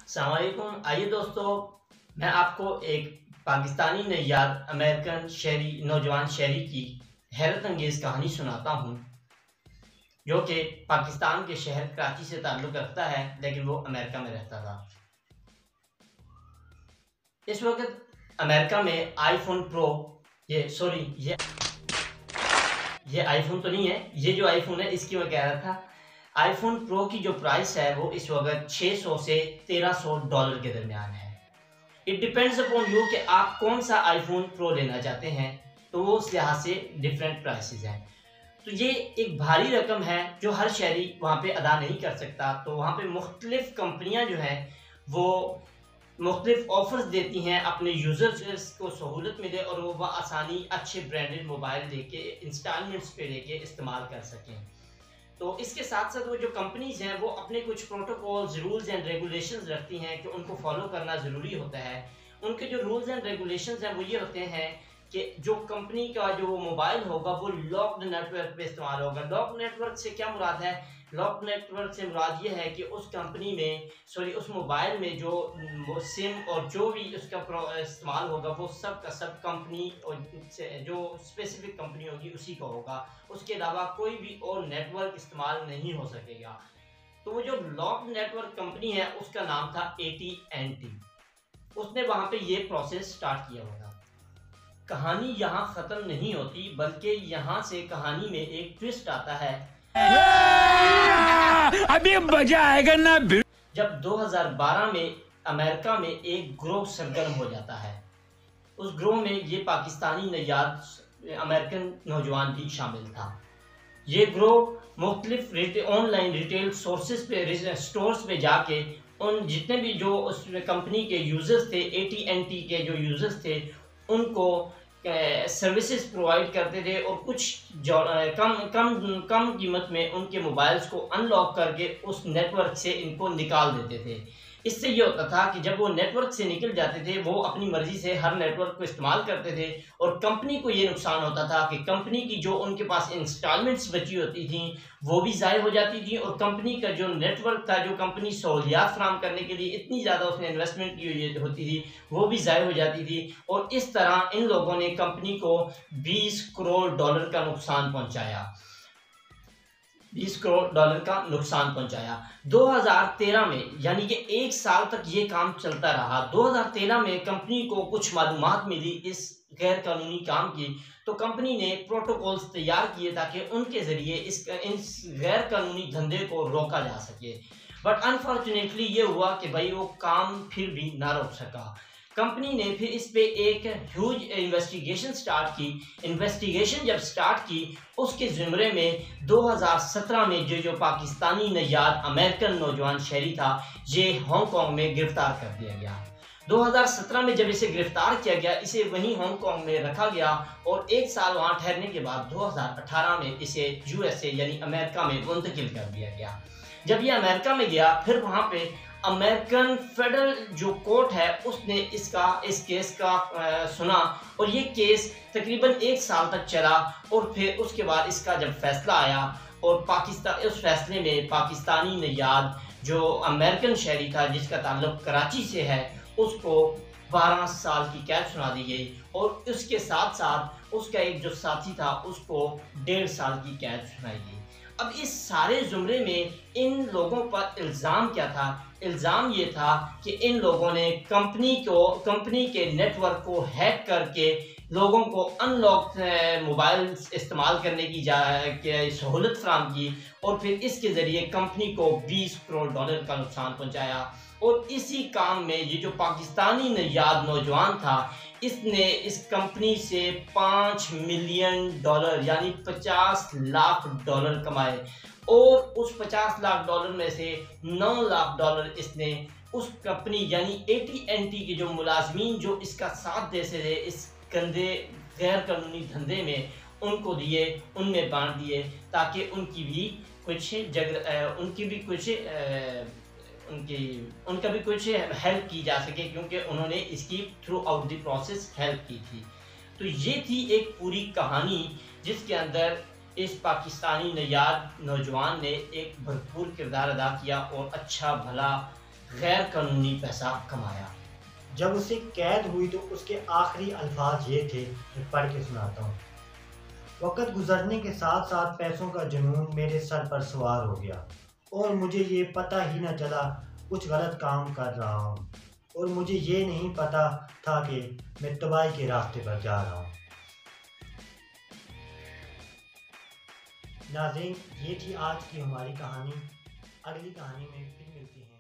अस्सलाम वालेकुम। आइए दोस्तों, मैं आपको एक पाकिस्तानी नैयाद अमेरिकन नौजवान शहरी की हैरत अंगेज़ कहानी सुनाता हूँ, जो कि पाकिस्तान के शहर कराची से ताल्लुक़ रखता है, लेकिन वो अमेरिका में रहता था। इस वक्त अमेरिका में आईफोन प्रो ये आईफोन तो नहीं है, ये जो आईफोन है इसकी मैं कह रहा था। आईफोन प्रो की जो प्राइस है वो इस वक्त $600 से $1300 के दरमियान है। इट डिपेंड्स अपॉन यू कि आप कौन सा आईफोन प्रो लेना चाहते हैं, तो वो उस लिहाज से डिफरेंट प्राइसेस हैं। तो ये एक भारी रकम है जो हर शहरी वहाँ पे अदा नहीं कर सकता। तो वहाँ पे मुख्तलिफ कंपनियाँ जो हैं वो मुख्तलिफ ऑफर्स देती हैं अपने यूज़र्स को सहूलत मिले और वो आसानी अच्छे ब्रांडेड मोबाइल लेके इंस्टॉलमेंट्स पे लेके इस्तेमाल कर सकें। तो इसके साथ साथ वो जो कंपनीज हैं वो अपने कुछ प्रोटोकॉल्स, रूल्स एंड रेगुलेशंस रखती हैं कि उनको फॉलो करना ज़रूरी होता है। उनके जो रूल्स एंड रेगुलेशंस हैं वो ये होते हैं कि जो कंपनी का जो मोबाइल होगा वो लॉक्ड नेटवर्क पे इस्तेमाल होगा। लॉक्ड नेटवर्क से क्या मुराद है? लॉक्ड नेटवर्क से मुराद ये है कि उस कंपनी में उस मोबाइल में जो वो सिम और जो भी उसका इस्तेमाल होगा वो सब का सब कंपनी और जो स्पेसिफिक कंपनी होगी उसी का होगा। उसके अलावा कोई भी और नेटवर्क इस्तेमाल नहीं हो सकेगा। तो वो जो लॉक्ड नेटवर्क कंपनी है उसका नाम था AT&T। उसने वहाँ पे ये प्रोसेस स्टार्ट किया हुआ था। कहानी यहाँ ख़त्म नहीं होती, बल्कि यहाँ से कहानी में एक ट्विस्ट आता है। अभी मजा आएगा ना। जब 2012 में अमेरिका में एक ग्रोह सरगर्म हो जाता है। उस ग्रोह में ये पाकिस्तानी नैयाद अमेरिकन नौजवान भी शामिल था। ये ग्रोह मुख्तलिफ ऑनलाइन रिटेल स्टोर्स पे जाके उन जितने भी जो उस कंपनी के यूज़र्स थे, AT&T के जो यूज़र्स थे, उनको सर्विसेज प्रोवाइड करते थे और कुछ कम कीमत में उनके मोबाइल्स को अनलॉक करके उस नेटवर्क से इनको निकाल देते थे। इससे ये होता था कि जब वो नेटवर्क से निकल जाते थे वो अपनी मर्जी से हर नेटवर्क को इस्तेमाल करते थे और कंपनी को ये नुकसान होता था कि कंपनी की जो उनके पास इंस्टॉलमेंट्स बची होती थी वो भी ज़ाय हो जाती थी और कंपनी का जो नेटवर्क था, जो कंपनी सहूलियात फराहम करने के लिए इतनी ज़्यादा उसने इन्वेस्टमेंट की हुई होती थी, वो भी ज़ाय हो जाती थी। और इस तरह इन लोगों ने कंपनी को $20 करोड़ का नुकसान पहुँचाया। 20 करोड़ डॉलर का नुकसान पहुंचाया। 2013 में, यानी कि एक साल तक ये काम चलता रहा। 2013 में कंपनी को कुछ मालूमात मिली इस गैर कानूनी काम की, तो कंपनी ने प्रोटोकॉल्स तैयार किए ताकि उनके ज़रिए इस गैर कानूनी धंधे को रोका जा सके। बट अनफॉर्चुनेटली ये हुआ कि भाई वो काम फिर भी ना रोक सका। कंपनी ने फिर इस पे एक ह्यूज इन्वेस्टिगेशन स्टार्ट की। इन्वेस्टिगेशन जब स्टार्ट की उसके ज़िम्रे में 2017 में जो पाकिस्तानी नैयाद अमेरिकन नौजवान शहरी था, ये हांगकांग में गिरफ्तार कर दिया गया। 2017 में जब इसे गिरफ्तार किया गया, इसे वहीं हांगकांग में रखा गया और एक साल वहाँ ठहरने के बाद 2018 में इसे USA यानी अमेरिका में मुंतकिल कर दिया गया। जब ये अमेरिका में गया, फिर वहाँ पे अमेरिकन फेडरल जो कोर्ट है उसने इस केस का सुना और ये केस तकरीबन एक साल तक चला और फिर उसके बाद इसका जब फैसला आया और उस फैसले में पाकिस्तानी नैयाद जो अमेरिकन शहरी था जिसका ताल्लुक कराची से है, उसको 12 साल की कैद सुना दी गई और उसके साथ साथ उसका एक जो साथी था उसको 1.5 साल की कैद सुनाई गई। अब इस सारे ज़ुमरे में इन लोगों पर इल्ज़ाम क्या था? इल्ज़ाम ये था कि इन लोगों ने कंपनी के नेटवर्क को हैक करके लोगों को अनलॉक मोबाइल इस्तेमाल करने की सहूलत फराहम की और फिर इसके ज़रिए कंपनी को $20 करोड़ का नुकसान पहुंचाया। और इसी काम में ये जो पाकिस्तानी नैयाद नौजवान था, इसने इस कंपनी से $5 मिलियन यानी $50 लाख कमाए और उस $50 लाख में से $9 लाख इसने उस कंपनी यानी AT&T के जो मुलाजमीन जो इसका साथ देते थे इस गंदे गैर कानूनी धंधे में, उनको दिए, उनमें बांट दिए ताकि उनका भी कुछ हेल्प की जा सके, क्योंकि उन्होंने इसकी through out the process help की थी। तो ये थी एक पूरी कहानी जिसके अंदर इस पाकिस्तानी नैयाद नौजवान ने एक भरपूर किरदार अदा किया और अच्छा भला गैर कानूनी पैसा कमाया। जब उसे कैद हुई तो उसके आखिरी अल्फाज ये थे, मैं पढ़ के सुनाता हूँ। वक़्त गुजरने के साथ साथ पैसों का जुनून मेरे सर पर सवार हो गया और मुझे ये पता ही न चला कुछ गलत काम कर रहा हूँ और मुझे ये नहीं पता था कि मैं तबाही के रास्ते पर जा रहा हूँ। नाज़रीन, ये थी आज की हमारी कहानी। अगली कहानी में फिर मिलते हैं।